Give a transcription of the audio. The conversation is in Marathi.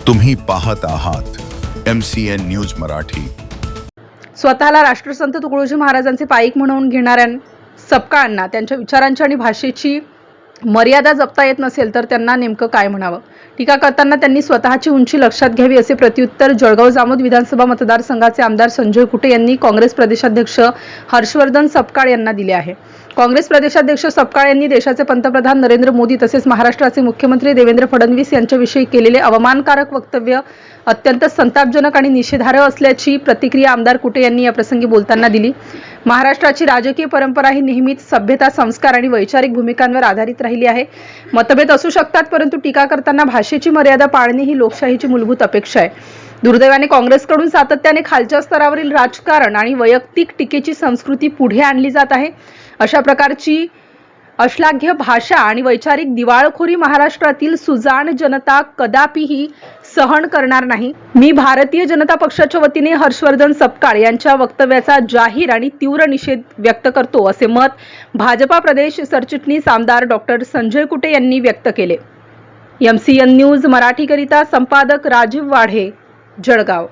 तुम्ही पाहत आहात MCN न्यूज मराठी। स्वतःला राष्ट्रसंत तुकडोजी महाराजांचे पाईक म्हणून घेणाऱ्या सपकाळांना त्यांच्या विचारांची आणि भाषेची मर्यादा जपता येत नसेल तर त्यांना नेमकं काय म्हणावं? टीका करताना त्यांनी स्वतःची उंची लक्षात घ्यावी असे प्रत्युत्तर जळगाव जामोद विधानसभा मतदारसंघाचे आमदार संजय कुटे यांनी काँग्रेस प्रदेशाध्यक्ष हर्षवर्धन सपकाळ यांना दिले आहे। काँग्रेस प्रदेशाध्यक्ष सपकाळ यांनी देशाचे पंतप्रधान नरेंद्र मोदी तसेच महाराष्ट्राचे मुख्यमंत्री देवेंद्र फडणवीस यांच्याविषयी केलेले अवमानकारक वक्तव्य अत्यंत संतापजनक आणि निषेधार्ह असल्याची प्रतिक्रिया आमदार कुटे यांनी या प्रसंगी बोलताना दिली। महाराष्ट्राची राजकीय परंपरा ही नेहमीच सभ्यता, संस्कार आणि वैचारिक भूमिकांवर आधारित राहिली आहे। मतभेद असू शकतात, परंतु टीका करताना भाषेची मर्यादा पाळणे ही लोकशाहीची मूलभूत अपेक्षा आहे। दुर्दैवाने काँग्रेसकडून सातत्याने खालच्या स्तरावरील राजकारण आणि वैयक्तिक टीकेची संस्कृती पुढे आणली जात आहे। अशा प्रकारची अश्लाघ्य भाषा आणि वैचारिक दिवाळखोरी महाराष्ट्रातील सुजाण जनता कदापिही सहन करणार नाही। मी भारतीय जनता पक्षाच्या वतीने हर्षवर्धन सपकाळ यांच्या वक्तव्याचा जाहीर आणि तीव्र निषेध व्यक्त करतो, असे मत भाजपा प्रदेश सरचिटणीस आमदार डॉक्टर संजय कुटे यांनी व्यक्त केले। MCN न्यूज मराठीकरिता संपादक राजीव वाढे, जळगाव।